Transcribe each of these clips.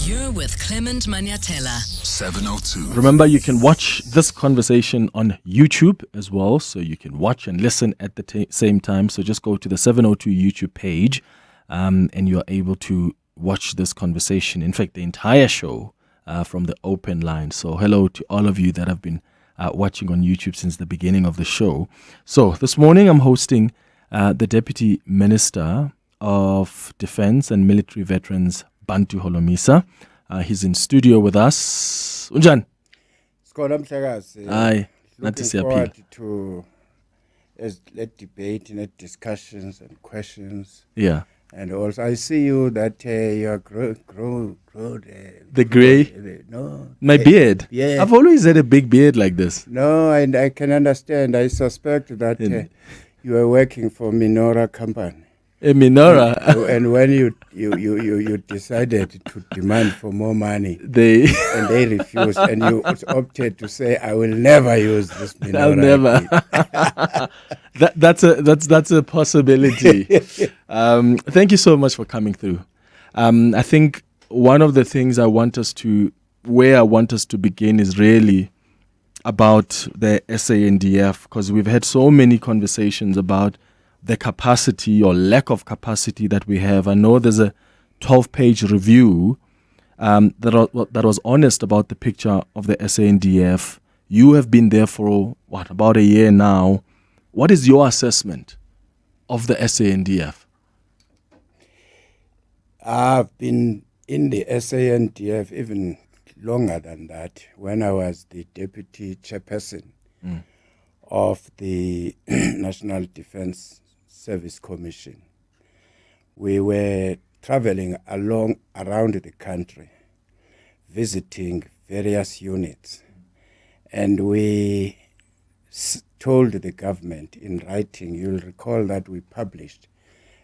You're with Clement Manyathela. 702. Remember, you can watch this conversation on YouTube as well, so you can watch and listen at the same time. So just go to the 702 YouTube page, and you're able to watch this conversation. In fact, the entire show from the open line. So hello to all of you that have been watching on YouTube since the beginning of the show. So this morning I'm hosting the Deputy Minister of Defense and Military Veterans, Bantu Holomisa. He's in studio with us. Unjan. Aye. Looking forward to debate and discussions and questions. Yeah. And also, I see you that you are the grey? My beard? Yeah. I've always had a big beard like this. No, and I can understand. I suspect that you are working for Minora Company. A Minora? And when you decided to demand for more money, and they refused, and you opted to say, "I will never use this Minora." I'll never. That's a possibility. Thank you so much for coming through. I think one of the things I want us to begin is really about the SANDF, because we've had so many conversations about the capacity or lack of capacity that we have. I know there's a 12-page review that was honest about the picture of the SANDF. You have been there for, about a year now. What is your assessment of the SANDF? I've been in the SANDF even longer than that, when I was the deputy chairperson of the National Defense Service Commission. We were traveling around the country, visiting various units, and we told the government in writing. You'll recall that we published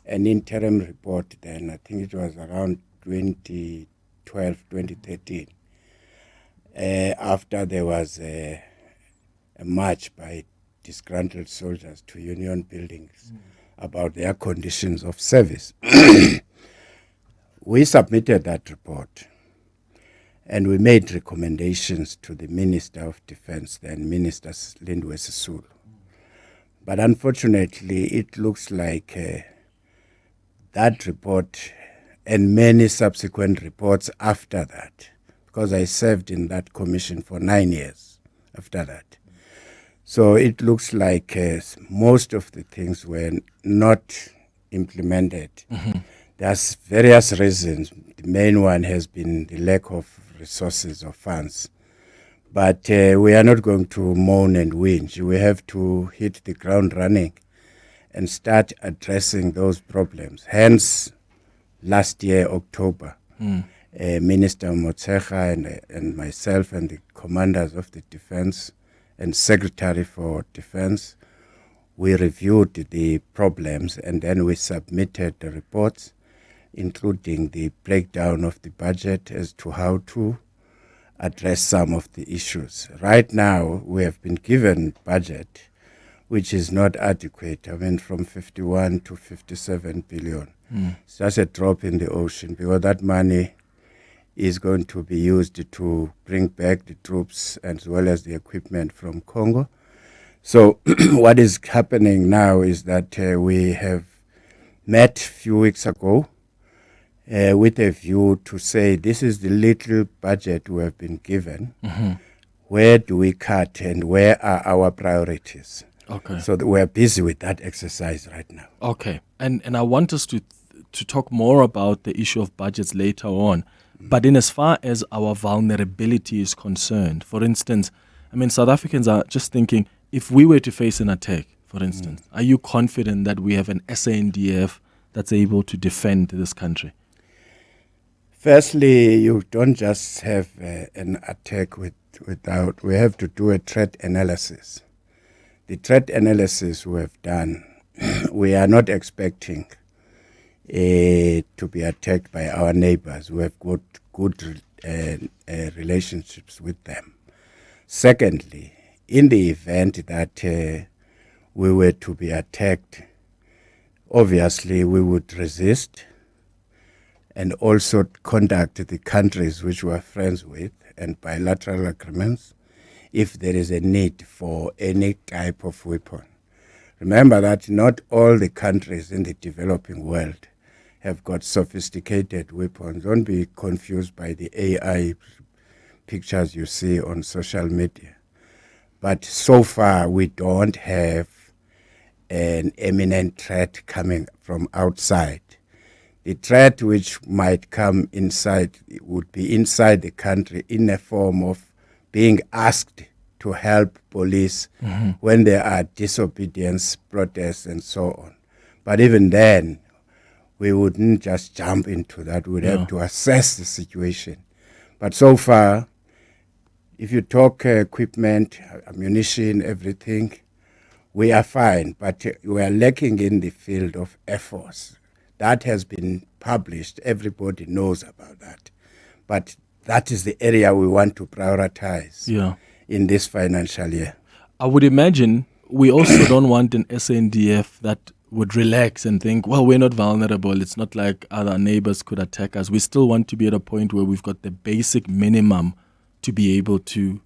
an interim report then. I think it was around 2012, 2013, after there was a march by disgruntled soldiers to union buildings about their conditions of service. We submitted that report, and we made recommendations to the Minister of Defense, then Minister Lindwe Sisulu. But unfortunately, it looks like that report and many subsequent reports after that, because I served in that commission for 9 years after that. So it looks like most of the things were not implemented. There's various reasons. The main one has been the lack of resources or funds. But we are not going to moan and whinge. We have to hit the ground running and start addressing those problems. Hence, last year, October, Minister Motshekga and myself and the commanders of the defense and Secretary for Defense, we reviewed the problems, and then we submitted the reports, including the breakdown of the budget as to how to address some of the issues. Right now, we have been given budget which is not adequate. I mean, from 51 to 57 billion. It's just a drop in the ocean, because that money is going to be used to bring back the troops as well as the equipment from Congo. So what is happening now is that we have met a few weeks ago with a view to say, this is the little budget we have been given. Where do we cut, and where are our priorities? Okay. So we're busy with that exercise right now. Okay. And I want us to talk more about the issue of budgets later on. But in as far as our vulnerability is concerned, for instance, I mean, South Africans are just thinking, if we were to face an attack, for instance, are you confident that we have an SANDF that's able to defend this country? Firstly, you don't just have an attack without, we have to do a threat analysis. The threat analysis we have done, we are not expecting to be attacked by our neighbors. We have got good relationships with them. Secondly, in the event that we were to be attacked, obviously we would resist and also contact the countries which we are friends with and bilateral agreements if there is a need for any type of weapon. Remember that not all the countries in the developing world have got sophisticated weapons. Don't be confused by the AI pictures you see on social media. But so far, we don't have an imminent threat coming from outside. The threat which might come inside would be inside the country in a form of being asked to help police when there are disobedience, protests, and so on. But even then, we wouldn't just jump into that. We'd have to assess the situation. But so far, if you talk equipment, ammunition, everything, we are fine. But we are lacking in the field of Air Force. That has been published. Everybody knows about that. But that is the area we want to prioritize in this financial year. I would imagine we also don't want an SANDF that would relax and think, well, we're not vulnerable. It's not like other neighbors could attack us. We still want to be at a point where we've got the basic minimum to be able to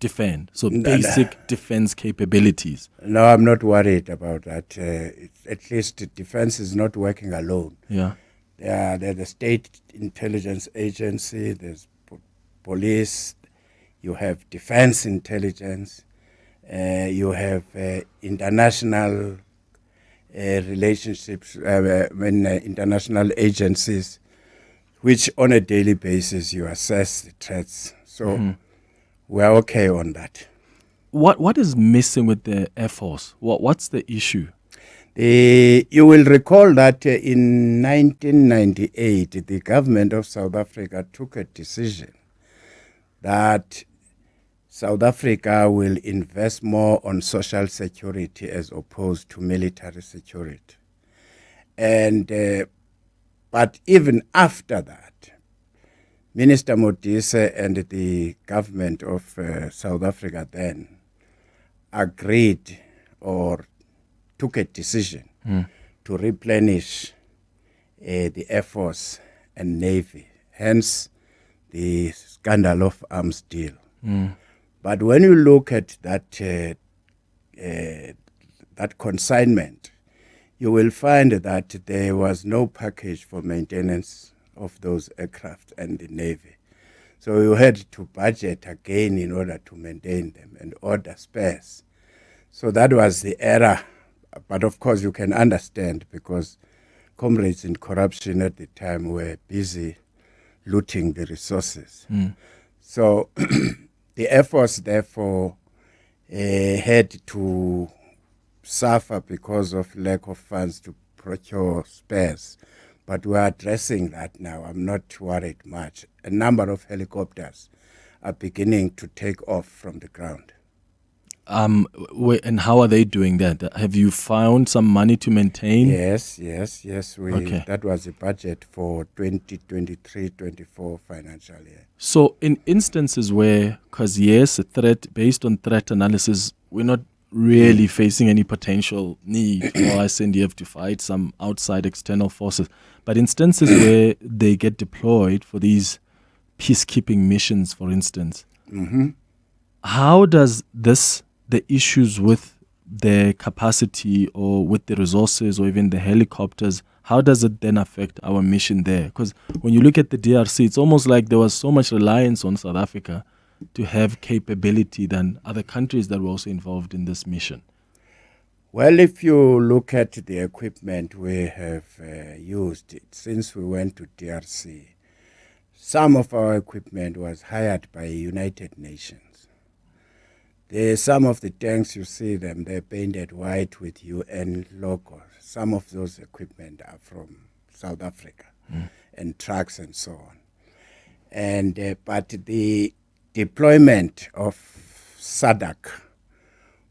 defend. So basic defense capabilities. No, I'm not worried about that. At least defense is not working alone. Yeah. There's the state intelligence agency, there's police, you have defense intelligence, you have international relationships, international agencies, which on a daily basis you assess the threats. So we're okay on that. What is missing with the Air Force? What's the issue? You will recall that in 1998, the government of South Africa took a decision that South Africa will invest more on social security as opposed to military security. And but even after that, Minister Modise and the government of South Africa then agreed or took a decision to replenish the Air Force and Navy, hence the scandal of arms deal. But when you look at that that consignment, you will find that there was no package for maintenance of those aircraft and the Navy. So you had to budget again in order to maintain them and order spares. So that was the error. But of course you can understand because comrades in corruption at the time were busy looting the resources. So the Air Force therefore had to suffer because of lack of funds to procure spares. But we're addressing that now. I'm not worried much. A number of helicopters are beginning to take off from the ground. And how are they doing that? Have you found some money to maintain? Yes. That was the budget for 2023-24 financial year. So in instances where, because yes, a threat, based on threat analysis, we're not really facing any potential need for SANDF to fight some outside external forces. But instances where they get deployed for these peacekeeping missions, for instance, how does the issues with the capacity or with the resources or even the helicopters, how does it then affect our mission there? Because when you look at the DRC, it's almost like there was so much reliance on South Africa to have capability than other countries that were also involved in this mission. Well, if you look at the equipment we have used since we went to DRC, some of our equipment was hired by United Nations. Some of the tanks, you see them, they're painted white with UN logo. Some of those equipment are from South Africa and trucks and so on. And but the deployment of SADC,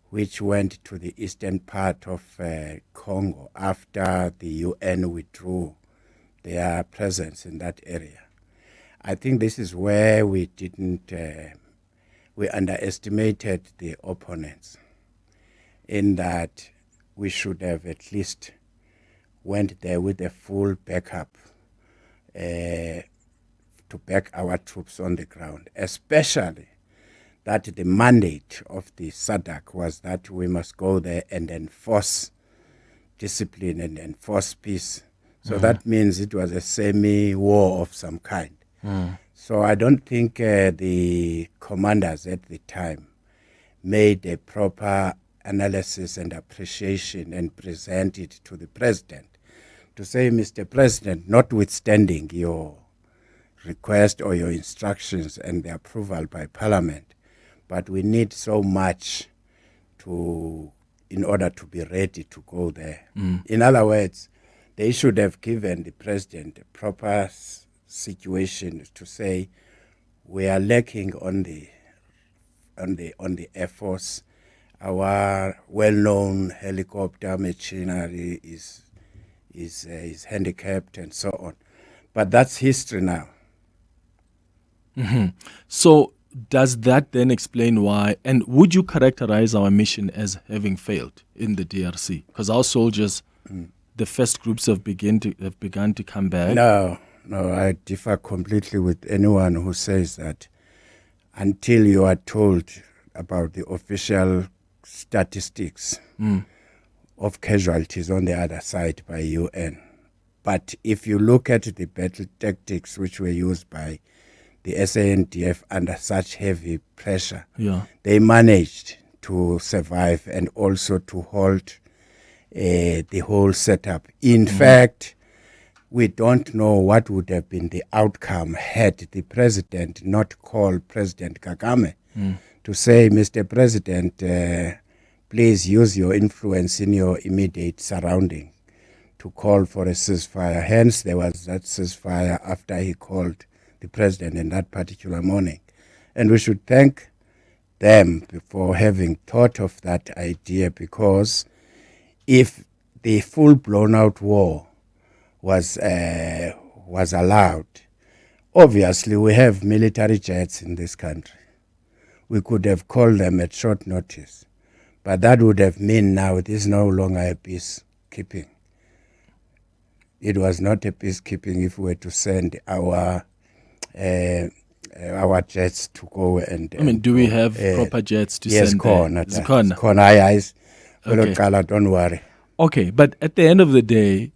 which went to the eastern part of Congo after the UN withdrew their presence in that area, I think this is where we didn't... we underestimated the opponents in that we should have at least went there with a full backup to back our troops on the ground, especially that the mandate of the SADC was that we must go there and enforce discipline and enforce peace. So that means it was a semi-war of some kind. So I don't think the commanders at the time made a proper analysis and appreciation and present it to the president to say, Mr. President, notwithstanding your request or your instructions and the approval by Parliament, but we need so much in order to be ready to go there. In other words, they should have given the president a proper situation to say, we are lacking on the Air Force. Our well-known helicopter machinery is handicapped and so on. But that's history now. So does that then explain why, and would you characterize our mission as having failed in the DRC? Because our soldiers, the first groups have begun to come back. No, I differ completely with anyone who says that until you are told about the official statistics of casualties on the other side by UN. But if you look at the battle tactics which were used by the SANDF under such heavy pressure, they managed to survive and also to hold the whole setup. In fact, we don't know what would have been the outcome had the president not called President Kagame to say, Mr. President, please use your influence in your immediate surrounding to call for a ceasefire. Hence, there was that ceasefire after he called the president in that particular morning. And we should thank them for having thought of that idea, because if the full-blown out war was allowed, obviously we have military jets in this country. We could have called them at short notice. But that would have meant now it is no longer a peacekeeping. It was not a peacekeeping if we were to send our jets to go and... do we have proper jets to send? Yes, khona. Okay. Don't worry. Okay, but at the end of the day,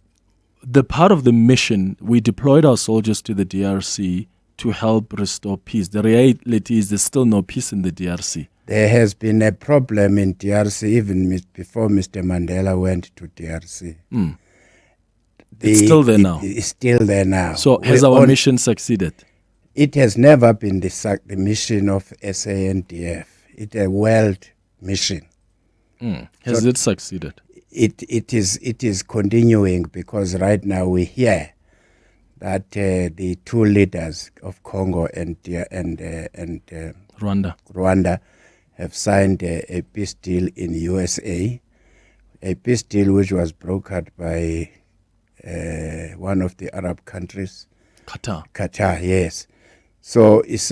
the part of the mission, we deployed our soldiers to the DRC to help restore peace. The reality is there's still no peace in the DRC. There has been a problem in DRC even before Mr. Mandela went to DRC. It's still there now. It's still there now. So has our mission succeeded? It has never been the mission of SANDF. It's a world mission. Has it succeeded? It is continuing, because right now we hear that the two leaders of Congo and Rwanda have signed a peace deal in USA, a peace deal which was brokered by one of the Arab countries, Qatar, yes. So it's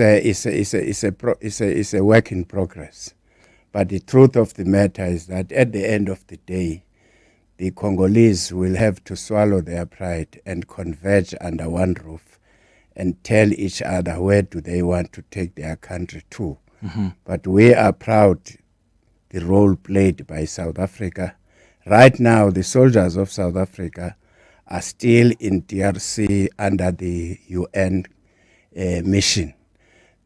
a work in progress. But the truth of the matter is that at the end of the day, the Congolese will have to swallow their pride and converge under one roof and tell each other where do they want to take their country to. But we are proud the role played by South Africa. Right now, the soldiers of South Africa are still in DRC under the UN mission.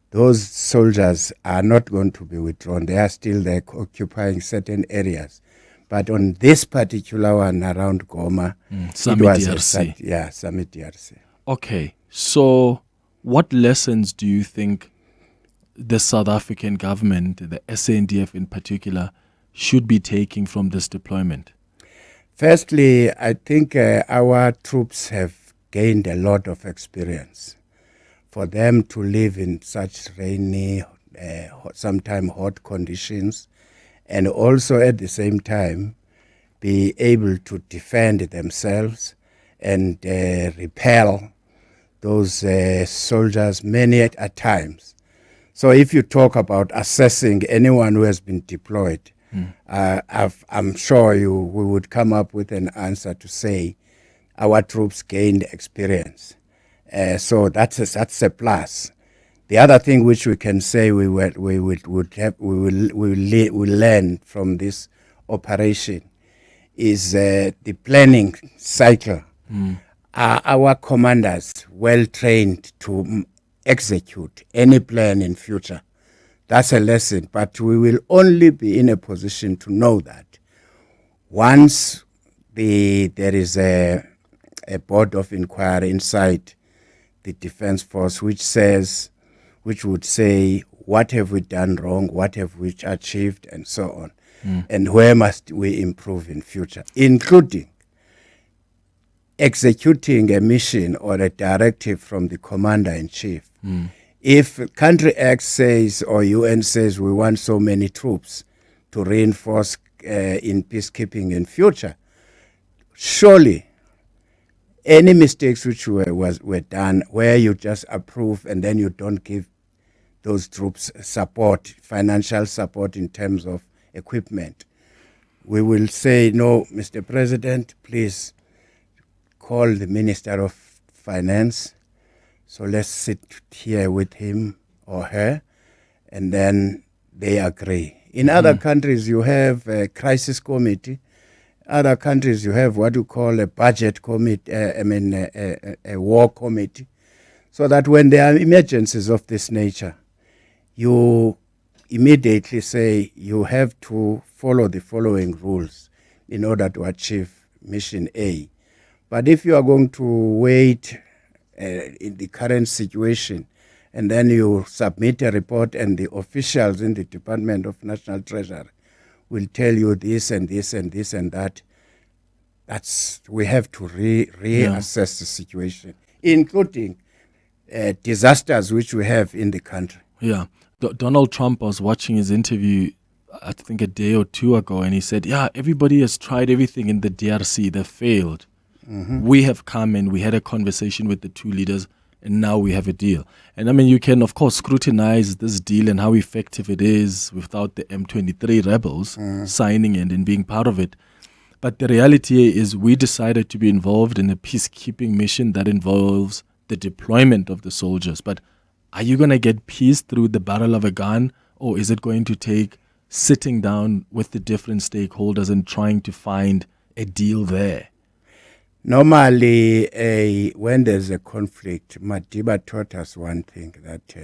Those soldiers are not going to be withdrawn. They are still there occupying certain areas. But on this particular one around Goma, Summit DRC. Summit DRC. Okay, so what lessons do you think the South African government, the SANDF in particular, should be taking from this deployment? Firstly, I think our troops have gained a lot of experience. For them to live in such rainy, sometimes hot conditions, and also at the same time be able to defend themselves and repel those soldiers many at times. So if you talk about assessing anyone who has been deployed, I'm sure we would come up with an answer to say our troops gained experience. So that's a plus. The other thing which we can say we will learn from this operation is the planning cycle. Are our commanders well trained to execute any plan in future? That's a lesson, but we will only be in a position to know that once there is a board of inquiry inside the Defence Force which would say what have we done wrong, what have we achieved, and so on, and where must we improve in future, including executing a mission or a directive from the commander-in-chief. If country X says or UN says we want so many troops to reinforce in peacekeeping in future, surely any mistakes which were done where you just approve and then you don't give those troops support, financial support in terms of equipment, we will say, no, Mr. President, please call the Minister of Finance. So let's sit here with him or her, and then they agree. In other countries, you have a crisis committee. Other countries, you have what you call a budget committee, a war committee, so that when there are emergencies of this nature, you immediately say you have to follow the following rules in order to achieve mission A. But if you are going to wait in the current situation, and then you submit a report and the officials in the Department of National Treasury will tell you this and this and this and that, we have to reassess the situation, including disasters which we have in the country. Yeah. Donald Trump, I was watching his interview, I think a day or two ago, and he said, yeah, everybody has tried everything in the DRC. They failed. We have come and we had a conversation with the two leaders, and now we have a deal. And I mean, you can, of course, scrutinize this deal and how effective it is without the M23 rebels signing it and being part of it. But the reality is we decided to be involved in a peacekeeping mission that involves the deployment of the soldiers. But are you going to get peace through the barrel of a gun, or is it going to take sitting down with the different stakeholders and trying to find a deal there? Normally, when there's a conflict, Madiba taught us one thing, that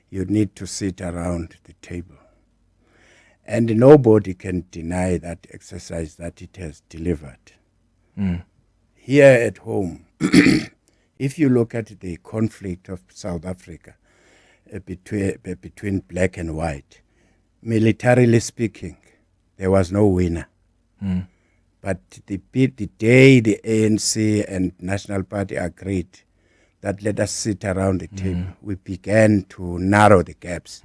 you need to sit around the table. And nobody can deny that exercise that it has delivered. Here at home, if you look at the conflict of South Africa between black and white, militarily speaking, there was no winner. But the day the ANC and National Party agreed that let us sit around the table, we began to narrow the gaps.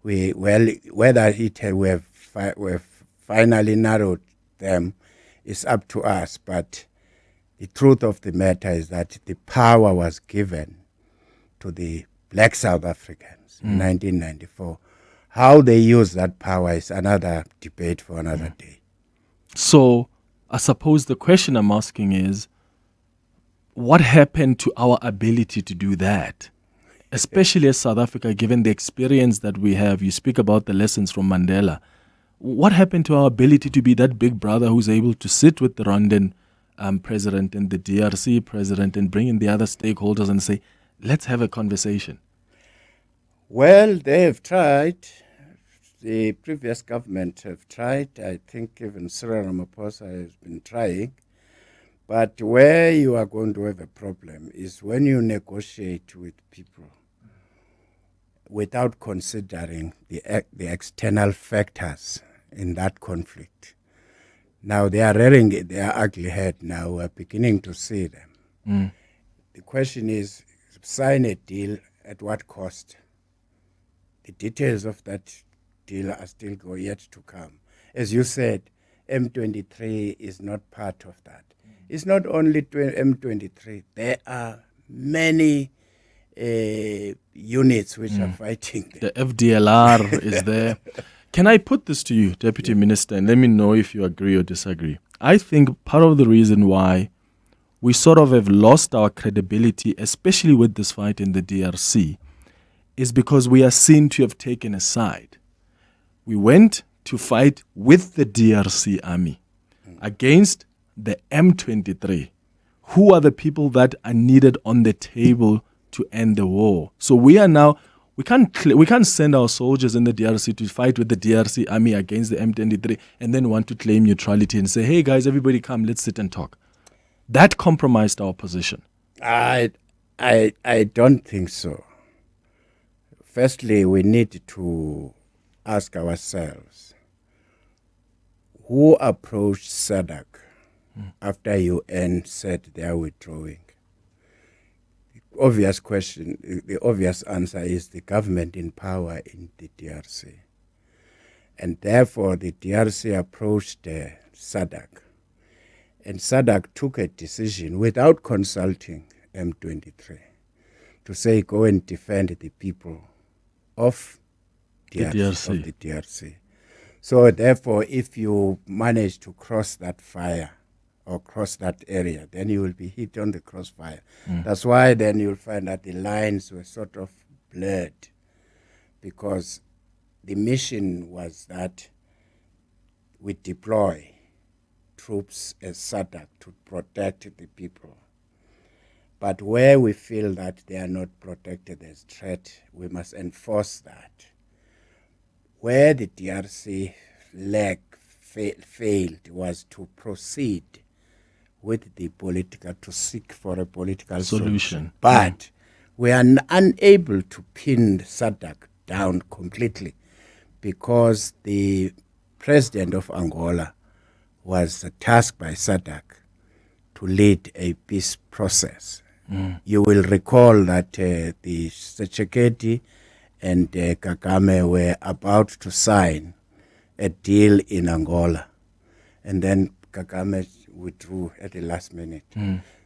Whether we have finally narrowed them is up to us, but the truth of the matter is that the power was given to the black South Africans in 1994. How they use that power is another debate for another day. So I suppose the question I'm asking is, what happened to our ability to do that? Especially as South Africa, given the experience that we have. You speak about the lessons from Mandela. What happened to our ability to be that big brother who's able to sit with the Rwandan president and the DRC president and bring in the other stakeholders and say, let's have a conversation? Well, they have tried. The previous government have tried. I think even Cyril Ramaphosa has been trying. But where you are going to have a problem is when you negotiate with people without considering the external factors in that conflict. Now they are rearing their ugly head now. We're beginning to see them. The question is, sign a deal at what cost? The details of that deal are still yet to come. As you said, M23 is not part of that. It's not only M23. There are many units which are fighting. The FDLR is there. Can I put this to you, Deputy Minister, and let me know if you agree or disagree? I think part of the reason why we sort of have lost our credibility, especially with this fight in the DRC, is because we are seen to have taken a side. We went to fight with the DRC army against the M23. Who are the people that are needed on the table to end the war? So we are now, we can't send our soldiers in the DRC to fight with the DRC army against the M23 and then want to claim neutrality and say, hey guys, everybody come, let's sit and talk. That compromised our position. I don't think so. Firstly, we need to ask ourselves, who approached SADC after UN said they are withdrawing? The obvious question, the obvious answer is the government in power in the DRC. And therefore, the DRC approached SADC. And SADC took a decision without consulting M23 to say, go and defend the people of the DRC. So therefore, if you manage to cross that fire or cross that area, then you will be hit on the crossfire. That's why then you'll find that the lines were sort of blurred, because the mission was that we deploy troops as SADC to protect the people. But where we feel that they are not protected as threat, we must enforce that. Where the DRC failed was to proceed with the political, to seek for a political solution. But we are unable to pin SADC down completely, because the president of Angola was tasked by SADC to lead a peace process. You will recall that the Tshisekedi and Kagame were about to sign a deal in Angola, and then Kagame withdrew at the last minute.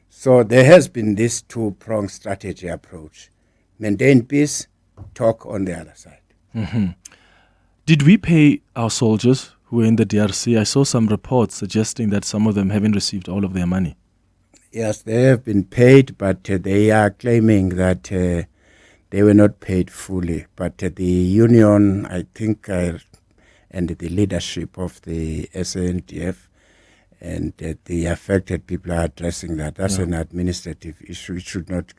So there has been this two-pronged strategy approach: maintain peace, talk on the other side. Did we pay our soldiers who were in the DRC? I saw some reports suggesting that some of them haven't received all of their money. Yes, they have been paid, but they are claiming that they were not paid fully. But the union, I think, and the leadership of the SANDF and the affected people are addressing that. That's an administrative issue. It should not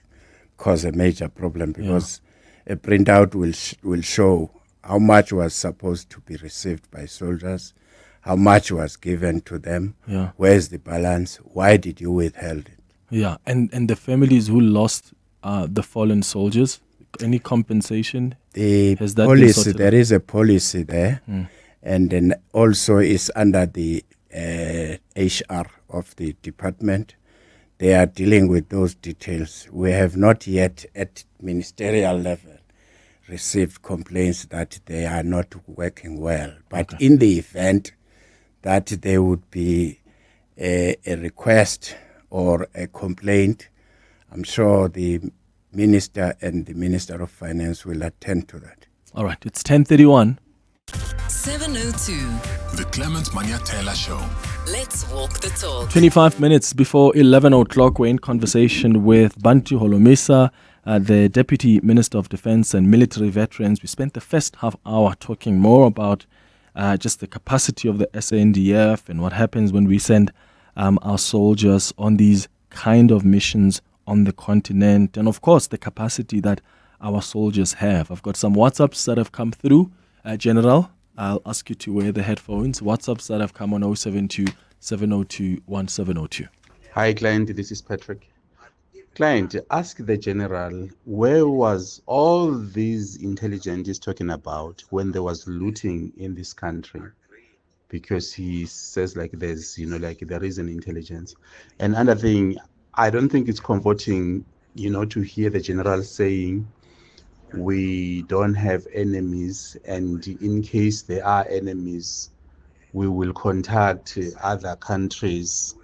cause a major problem, because a printout will show how much was supposed to be received by soldiers, how much was given to them, where's the balance, why did you withhold it? Yeah, and the families who lost the fallen soldiers, any compensation? Has that policy, there is a policy there, and then also is under the HR of the department. They are dealing with those details. We have not yet at ministerial level received complaints that they are not working well. But in the event that there would be a request or a complaint, I'm sure the minister and the Minister of Finance will attend to that. All right, it's 10:31. 702. The Clement Manyathela Show. Let's walk the talk. 25 minutes before 11 o'clock, we're in conversation with Bantu Holomisa, the Deputy Minister of Defense and Military Veterans. We spent the first half hour talking more about just the capacity of the SANDF and what happens when we send our soldiers on these kind of missions on the continent, and of course the capacity that our soldiers have. I've got some WhatsApps that have come through. General, I'll ask you to wear the headphones. WhatsApps that have come on 072 702 1702. Hi, client. This is Patrick. Client, ask the general, where was all these intelligence he's talking about when there was looting in this country? Because he says like there's, like there is an intelligence. And another thing, I don't think it's comforting, to hear the general saying we don't have enemies, and in case there are enemies, we will contact other countries.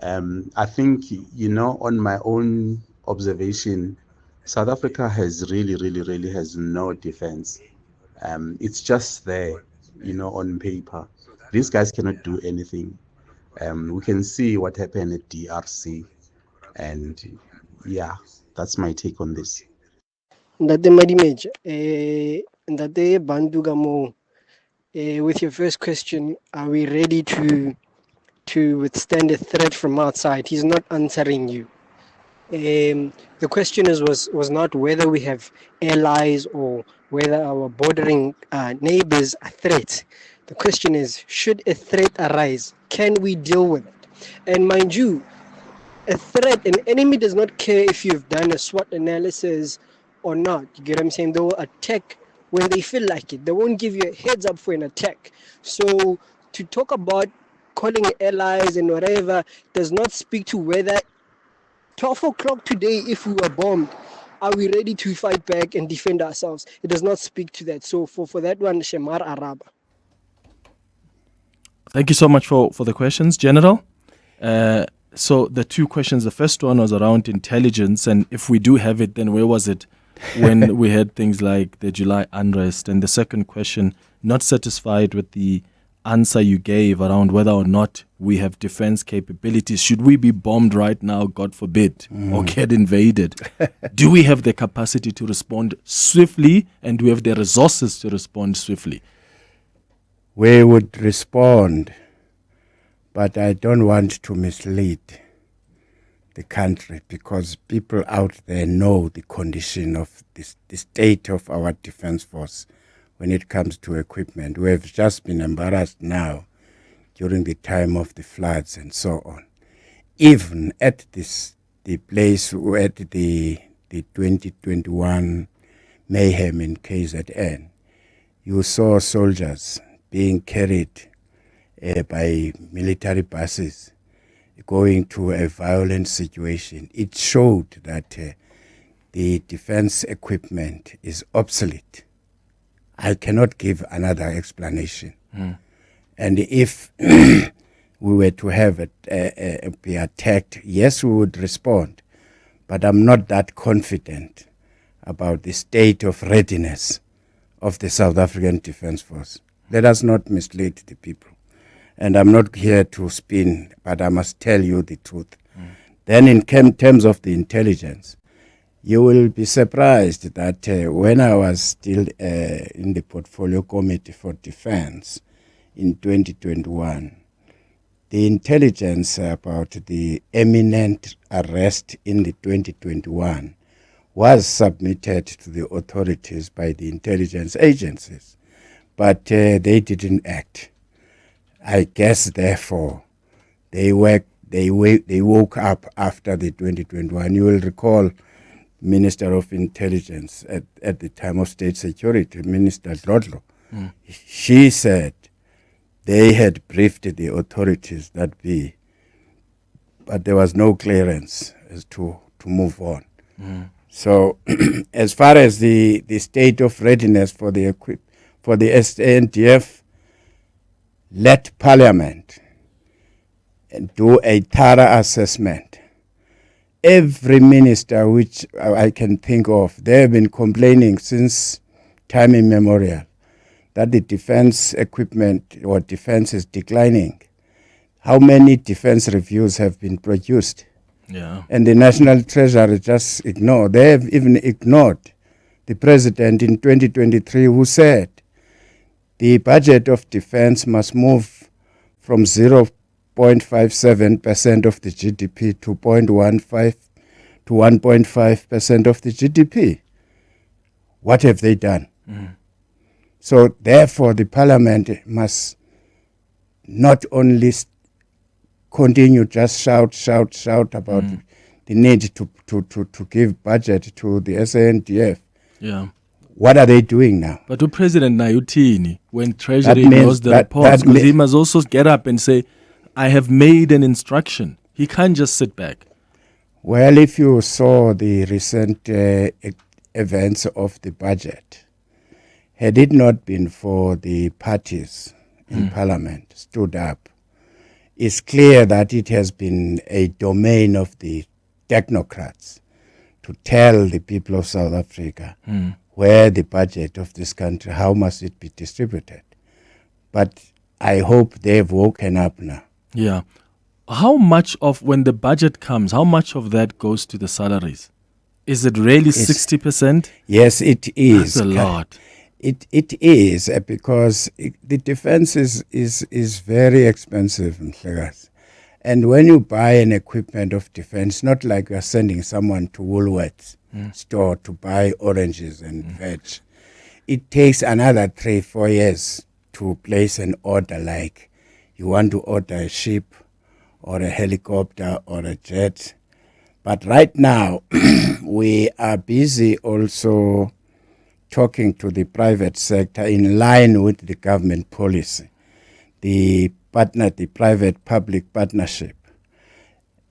I think, on my own observation, South Africa has really has no defense. It's just there, on paper. These guys cannot do anything. We can see what happened at DRC. And yeah, that's my take on this. Ndate Madimeja, Ndate Bantu Gamo, with your first question, are we ready to withstand a threat from outside? He's not answering you. The question was not whether we have allies or whether our bordering neighbors are threats. The question is, should a threat arise, can we deal with it? And mind you, a threat, an enemy does not care if you've done a SWOT analysis or not. You get what I'm saying? They will attack when they feel like it. They won't give you a heads up for an attack. So to talk about calling allies and whatever does not speak to whether 12 o'clock today, if we were bombed, are we ready to fight back and defend ourselves? It does not speak to that. So for that one, Shemar Araba. Thank you so much for the questions, General. So the two questions, the first one was around intelligence, and if we do have it, then where was it when we had things like the July unrest? And the second question, not satisfied with the answer you gave around whether or not we have defense capabilities. Should we be bombed right now, God forbid, or get invaded? Do we have the capacity to respond swiftly, and do we have the resources to respond swiftly? We would respond, but I don't want to mislead the country, because people out there know the condition of the state of our defense force when it comes to equipment. We have just been embarrassed now during the time of the floods and so on. Even at the place where the 2021 mayhem in KZN, you saw soldiers being carried by military buses going to a violent situation. It showed that the defense equipment is obsolete. I cannot give another explanation. And if we were to have be attacked, yes, we would respond. But I'm not that confident about the state of readiness of the South African Defence Force. Let us not mislead the people. And I'm not here to spin, but I must tell you the truth. Then in terms of the intelligence, you will be surprised that when I was still in the Portfolio Committee for Defense in 2021, the intelligence about the imminent arrest in the 2021 was submitted to the authorities by the intelligence agencies, but they didn't act. I guess, therefore, they woke up after the 2021. You will recall Minister of Intelligence at the time of State Security, Minister Dlodlo. She said they had briefed the authorities but there was no clearance as to move on. So as far as the state of readiness for the SANDF, let Parliament do a thorough assessment. Every minister which I can think of, they have been complaining since time immemorial that the defense equipment or defense is declining. How many defense reviews have been produced? Yeah. And the National Treasury just ignored. They have even ignored the president in 2023 who said the budget of defense must move from 0.57% of the GDP to 0.15 to 1.5% of the GDP. What have they done? So therefore the parliament must not only continue just shout about the need to give budget to the SANDF. Yeah. What are they doing now? But to President Nayutini, when Treasury That means knows the that- reports, that because he mean- must also get up and say, I have made an instruction. He can't just sit back. Well, if you saw the recent events of the budget, had it not been for the parties in parliament stood up, it's clear that it has been a domain of the technocrats to tell the people of South Africa where the budget of this country, how must it be distributed. But I hope they've woken up now. Yeah. how much of, when the budget comes, how much of that goes to the salaries? Is it really 60%? Yes, it is. That's a lot. It is because the defense is very expensive, Mhlekazi. And when you buy an equipment of defense, not like you're sending someone to Woolworths store to buy oranges and veg. It takes another 3-4 years to place an order, like you want to order a ship or a helicopter or a jet. But right now, we are busy also talking to the private sector in line with the government policy, the private-public partnership.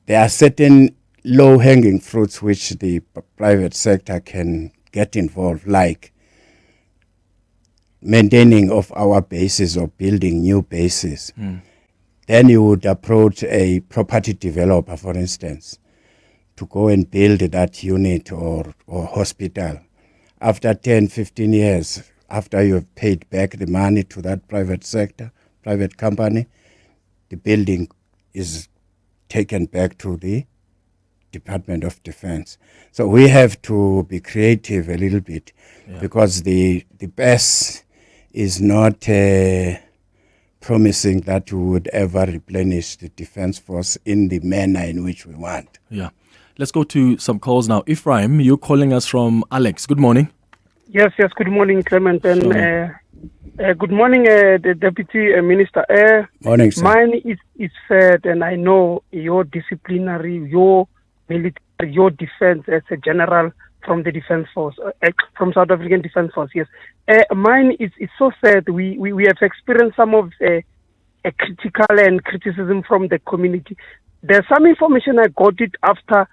There are certain low-hanging fruits which the private sector can get involved, like maintaining of our bases or building new bases. Then you would approach a property developer, for instance, to go and build that unit or hospital. After 10, 15 years, after you have paid back the money to that private company, the building is taken back to the Department of Defense. So we have to be creative a little bit, because the best is not promising that we would ever replenish the defense force in the manner in which we want. Yeah. Let's go to some calls now. Ephraim, you're calling us from Alex. Good morning. Yes. Good morning, Clement, and good morning, the Deputy Minister. Morning, sir. Mine is said, and I know your disciplinary, your military, your defense as a general from the Defense Force, from South African Defense Force. Yes, mine is so sad. We have experienced some of a critical and criticism from the community. There's some information I got it after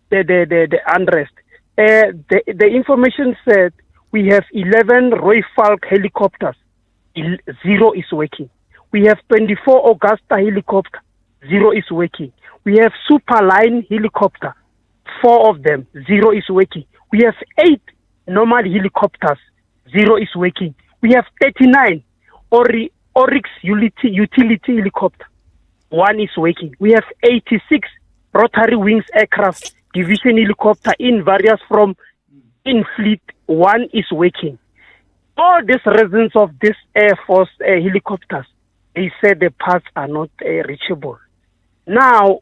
the unrest. The information said we have 11 Roy Falk helicopters, 0 is working. We have 24 Augusta helicopter, 0 is working. We have Superline helicopter, 4 of them, 0 is working. We have 8 normal helicopters, 0 is working. We have 39 Oryx utility helicopter, 1 is working. We have 86 rotary wings aircraft division helicopter in various from in fleet, 1 is working. All these reasons of this Air Force helicopters, they said the parts are not reachable. Now,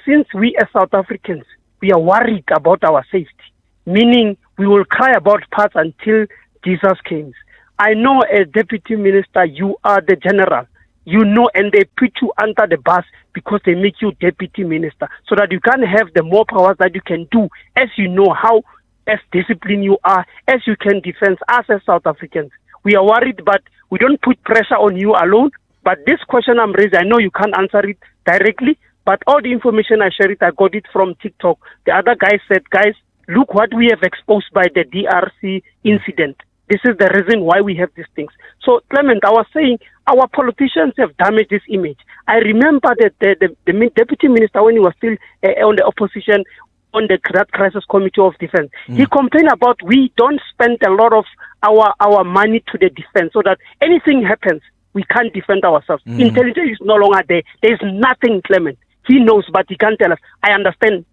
since we as South Africans, we are worried about our safety, meaning we will cry about parts until Jesus comes. I know as Deputy Minister, you are the general. You know, and they put you under the bus because they make you Deputy Minister, so that you can have the more powers that you can do, as you know how as disciplined you are, as you can defend us as South Africans. We are worried, but we don't put pressure on you alone. But this question I'm raising, I know you can't answer it directly, but all the information I share I got it from TikTok. The other guy said, guys, look what we have exposed by the DRC incident. This is the reason why we have these things. So, Clement, I was saying our politicians have damaged this image. I remember that the Deputy Minister, when he was still on the opposition, on the Crisis Committee of Defense, he complained about we don't spend a lot of our money to the defense, so that anything happens, we can't defend ourselves. Intelligence is no longer there. There is nothing, Clement. He knows, but he can't tell us. I understand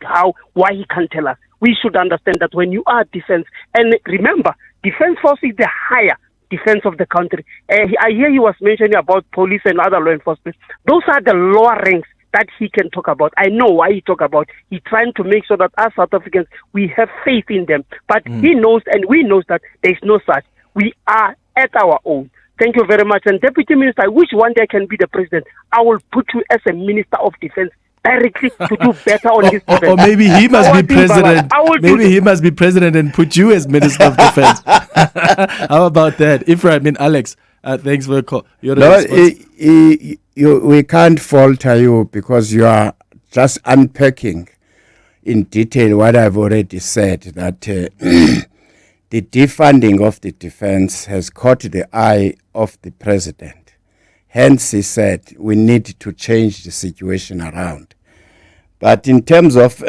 why he can't tell us. We should understand that when you are defense, and remember, defense force is the higher defense of the country. I hear he was mentioning about police and other law enforcement. Those are the lower ranks that he can talk about. I know why he talk about. He's trying to make sure that us South Africans, we have faith in them. But he knows and we know that there is no such. We are at our own. Thank you very much. And Deputy Minister, I wish one day I can be the president. I will put you as a Minister of Defense directly to do better on this defense. Or maybe he must be president. Maybe he must be president and put you as Minister of Defense. How about that? Ephraim and Alex, thanks for the call. We can't falter you because you are just unpacking in detail what I've already said, that the defunding of the defense has caught the eye of the president. Hence, he said, we need to change the situation around. But in terms of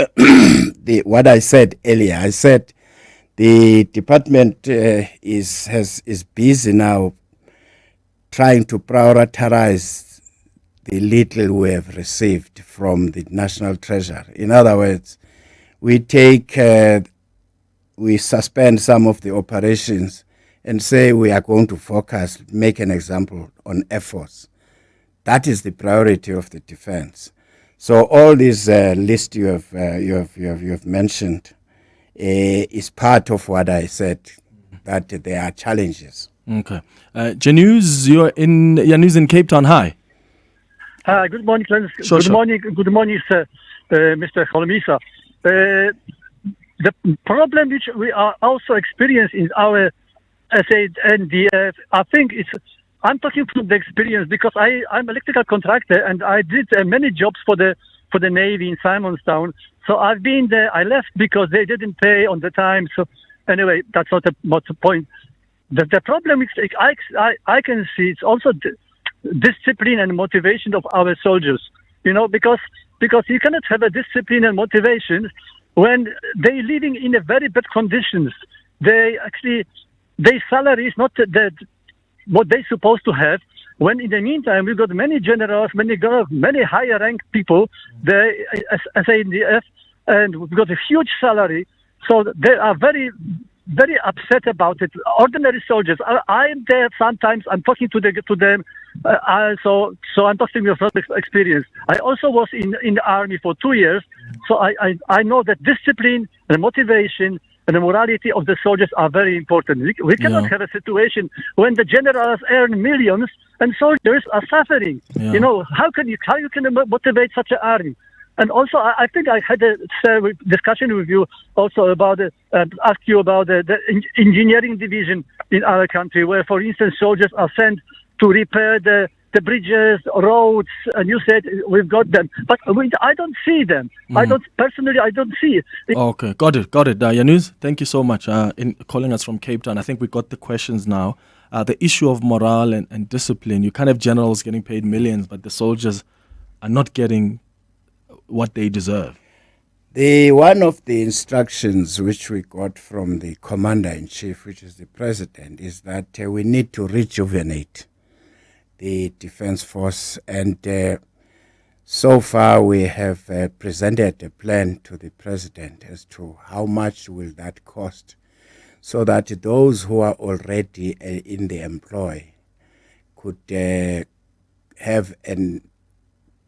what I said earlier, I said the department is busy now trying to prioritize the little we have received from the National Treasury. In other words, we suspend some of the operations and say we are going to focus, make an example, on Air Force. That is the priority of the defense. So all this list you have mentioned is part of what I said, that there are challenges. Okay. Januz, Januz in Cape Town. Hi. Hi, good morning, Clement. Sure. Good morning, sir, Mr. Holomisa. The problem which we are also experiencing in our SANDF, I think I'm talking from the experience because I'm electrical contractor and I did many jobs for the Navy in Simonstown. So I've been there. I left because they didn't pay on the time. So anyway, that's not the point. The problem is I can see it's also discipline and motivation of our soldiers. Because you cannot have a discipline and motivation when they living in a very bad conditions. Their salary is not what they supposed to have. When in the meantime we got many generals, many higher ranked people, they SANDF, and we've got a huge salary. So they are very, very upset about it. Ordinary soldiers. I'm there sometimes. I'm talking to them. So I'm talking from experience. I also was in the army for 2 years, so I know that discipline and motivation and the morality of the soldiers are very important. We cannot have a situation when the generals earn millions and soldiers are suffering. Yeah. How you can motivate such an army? And also, I think I had a discussion with you also about ask you about the engineering division in our country, where, for instance, soldiers are sent to repair the bridges, roads, and you said we've got them, but I don't see them. I don't see it. Okay, got it. Januz, thank you so much in calling us from Cape Town. I think we got the questions now. The issue of morale and discipline. You can't have generals getting paid millions, but the soldiers are not getting what they deserve. One of the instructions which we got from the Commander-in-Chief, which is the President, is that we need to rejuvenate the Defence Force, and so far we have presented a plan to the President as to how much will that cost, so that those who are already in the employ could have a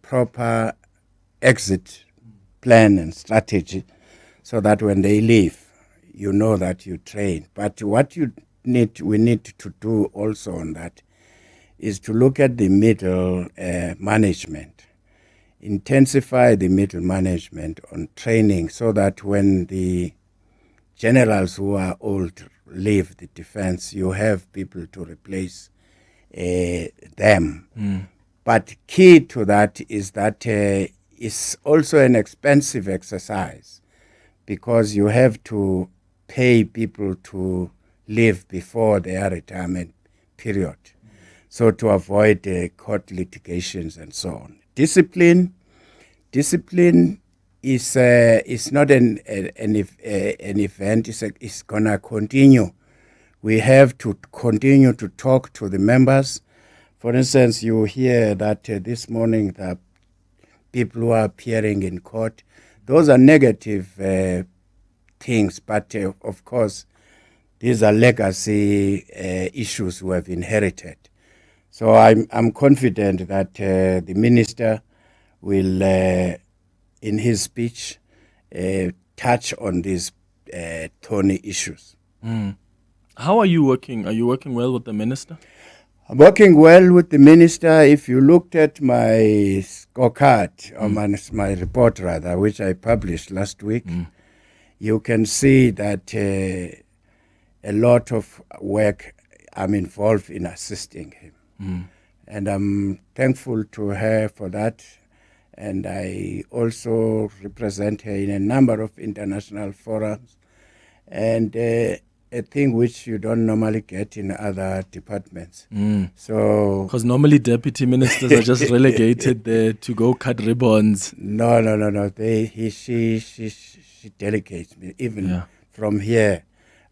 proper exit plan and strategy, so that when they leave, you know that you train. But what we need to do also on that is to look at the middle management, intensify the middle management on training, so that when the generals who are old leave the defense, you have people to replace them. But key to that is that it's also an expensive exercise, because you have to pay people to leave before their retirement period. So to avoid court litigations and so on. Discipline is not an event. It's gonna continue. We have to continue to talk to the members. For instance, you hear that this morning the people who are appearing in court, those are negative things. But of course, these are legacy issues we have inherited. So I'm confident that the minister will, in his speech, touch on these thorny issues. How are you working? Are you working well with the minister? I'm working well with the minister. If you looked at my scorecard, or my report rather, which I published last week, you can see that a lot of work I'm involved in assisting him. And I'm thankful to her for that. And I also represent her in a number of international forums. And a thing which you don't normally get in other departments. So, because normally deputy ministers are just relegated there to go cut ribbons. No. She delegates me. Even from here,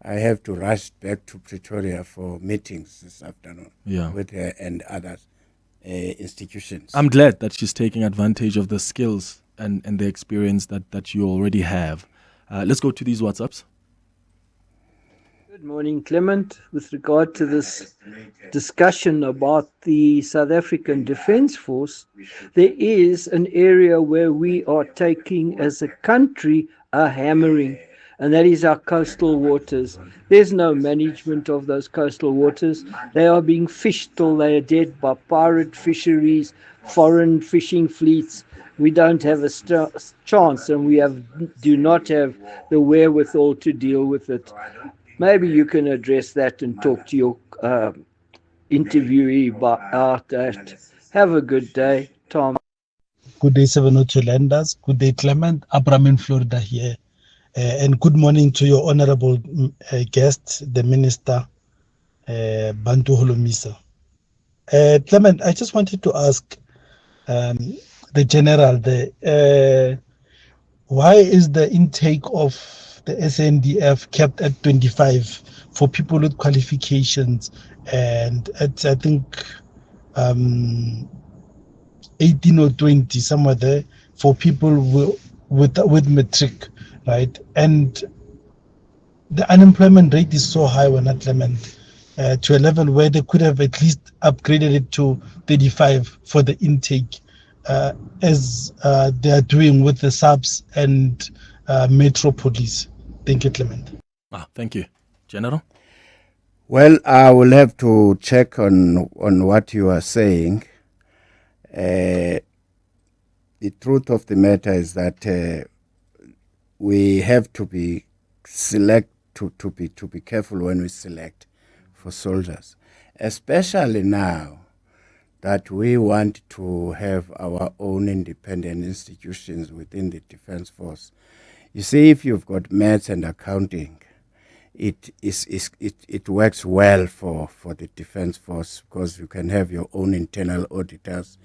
I have to rush back to Pretoria for meetings this afternoon with her and others. institutions. I'm glad that she's taking advantage of the skills and the experience that you already have. Let's go to these WhatsApps. Good morning, Clement. With regard to this discussion about the South African Defence Force, there is an area where we are taking as a country a hammering, and that is our coastal waters. There's no management of those coastal waters. They are being fished till they are dead by pirate fisheries, foreign fishing fleets. We don't have a chance, and we do not have the wherewithal to deal with it. Maybe you can address that and talk to your interviewee about that. Have a good day, Tom. Good day, 702 Lenders. Good day, Clement. Abram in Florida here. And good morning to your honorable guest, the Minister, Bantu Holomisa. Clement, I just wanted to ask the General, why is the intake of the SANDF kept at 25 for people with qualifications and at, I think, 18 or 20, somewhere there, for people with matric, right? And the unemployment rate is so high when at Clement, to a level where they could have at least upgraded it to 35 for the intake, as they are doing with the subs and Metro Police. Thank you, Clement. Thank you. General? Well, I will have to check on what you are saying. The truth of the matter is that we have to be to be careful when we select for soldiers, especially now that we want to have our own independent institutions within the Defence Force. You see, if you've got maths and accounting, it works well for the Defence Force because you can have your own internal auditors.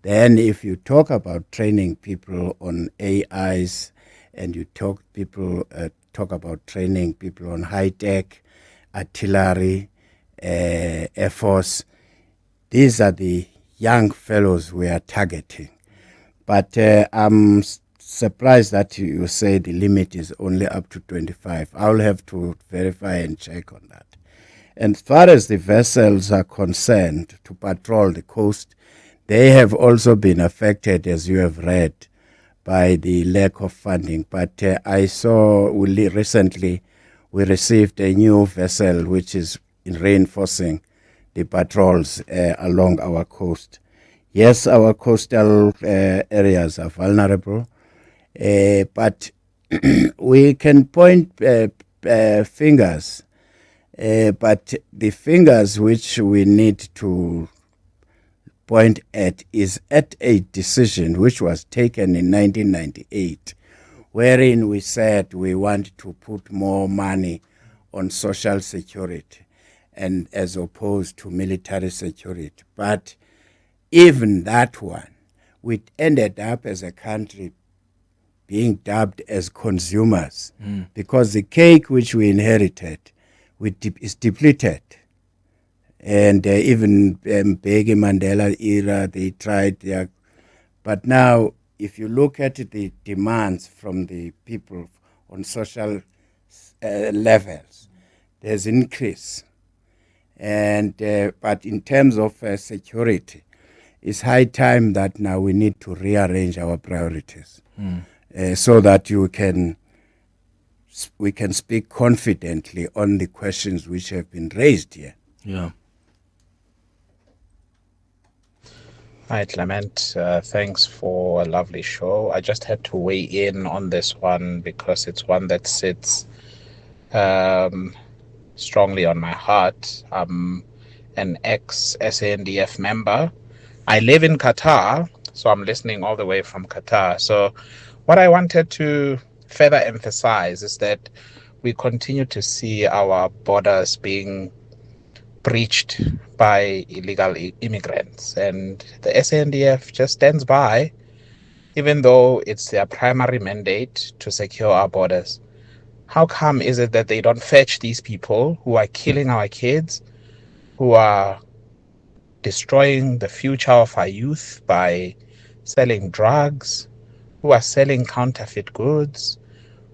Then if you talk about training people on AIs and you talk about training people on high-tech, artillery, Air Force, these are the young fellows we are targeting. But I'm surprised that you say the limit is only up to 25. I'll have to verify and check on that. And as far as the vessels are concerned to patrol the coast, they have also been affected, as you have read, by the lack of funding. But I saw recently we received a new vessel which is reinforcing the patrols along our coast. Yes, our coastal areas are vulnerable, but we can point fingers, but the fingers which we need to point at is at a decision which was taken in 1998, wherein we said we want to put more money on social security and as opposed to military security. But even that one, we ended up as a country being dubbed as consumers because the cake which we inherited is depleted. And even Mbeki Mandela era, they tried their... But now, if you look at the demands from the people on social levels, there's increase. And but in terms of security, it's high time that now we need to rearrange our priorities so that we can speak confidently on the questions which have been raised here. Yeah. Hi, Clement. Thanks for a lovely show. I just had to weigh in on this one because it's one that sits strongly on my heart. I'm an ex-SANDF member. I live in Qatar, so I'm listening all the way from Qatar. So what I wanted to further emphasize is that we continue to see our borders being breached by illegal immigrants, and the SANDF just stands by, even though it's their primary mandate to secure our borders. How come is it that they don't fetch these people who are killing our kids, who are destroying the future of our youth by selling drugs, who are selling counterfeit goods,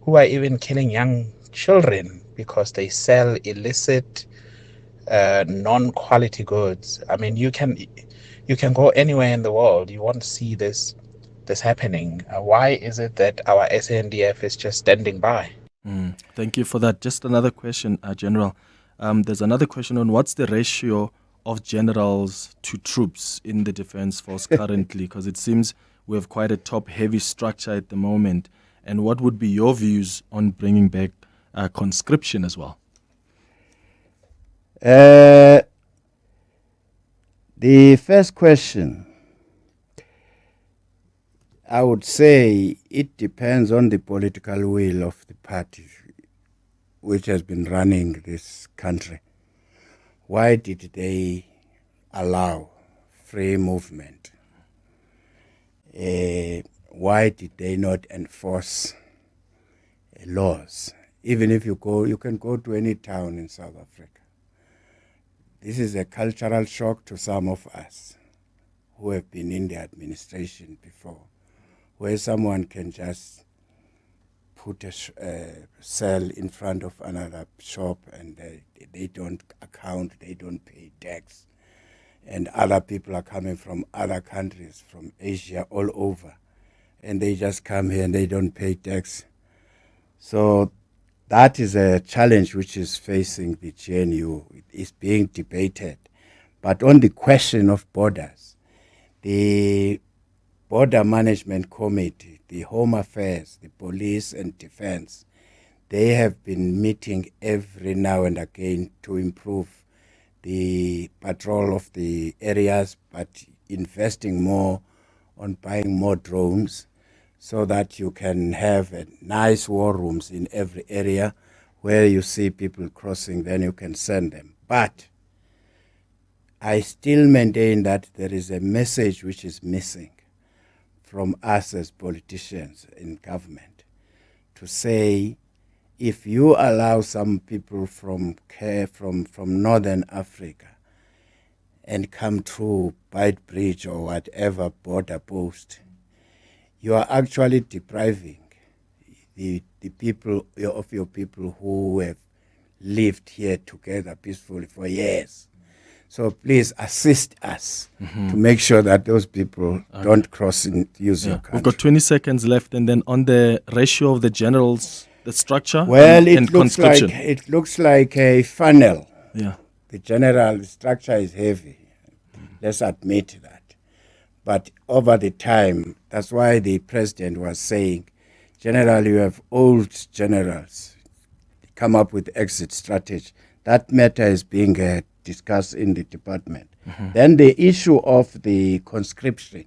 who are even killing young children because they sell illicit, non-quality goods. I mean, you can go anywhere in the world, you won't see this happening. Why is it that our SANDF is just standing by? Thank you for that. Just another question, General. There's another question on what's the ratio of generals to troops in the Defence Force currently, because it seems we have quite a top-heavy structure at the moment. And what would be your views on bringing back conscription as well? The first question, I would say it depends on the political will of the party which has been running this country. Why did they allow free movement? Why did they not enforce laws? Even if you can go to any town in South Africa. This is a cultural shock to some of us who have been in the administration before, where someone can just put a cell in front of another shop and they don't account, they don't pay tax. And other people are coming from other countries, from Asia, all over. And they just come here and they don't pay tax. So that is a challenge which is facing the GNU. It is being debated. But on the question of borders, the Border Management Committee, the Home Affairs, the Police and Defense, they have been meeting every now and again to improve the patrol of the areas, but investing more on buying more drones so that you can have nice war rooms in every area where you see people crossing, then you can send them. But I still maintain that there is a message which is missing from us as politicians in government to say, if you allow some people from Northern Africa and come through Beit Bridge or whatever border post, you are actually depriving the people of your people who have lived here together peacefully for years. So please assist us to make sure that those people don't cross and use your country. We've got 20 seconds left, and then on the ratio of the generals, the structure, well, and conscription. It looks like a funnel. Yeah. The general structure is heavy. Let's admit that. But over the time, that's why the president was saying, General, you have old generals. Come up with exit strategy. That matter is being discussed in the department. Then the issue of the conscription.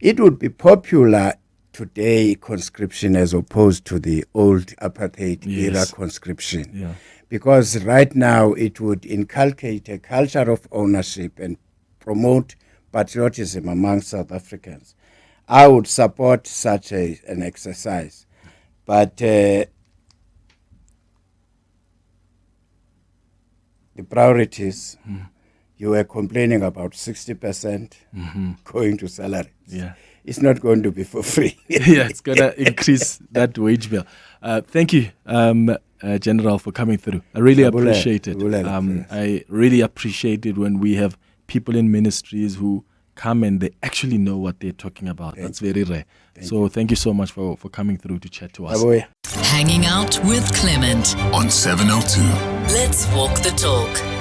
It would be popular today, conscription, as opposed to the old apartheid era conscription. Yeah. Because right now it would inculcate a culture of ownership and promote patriotism among South Africans. I would support such an exercise. But the priorities, you were complaining about 60% going to salaries. Yeah. It's not going to be for free. Yeah, it's going to increase that wage bill. Thank you, General, for coming through. I really appreciate it. I really appreciate it when we have people in ministries who come and they actually know what they're talking about. That's very rare. Thank you so much for coming through to chat to us. Hanging out with Clement on 702. Let's walk the talk.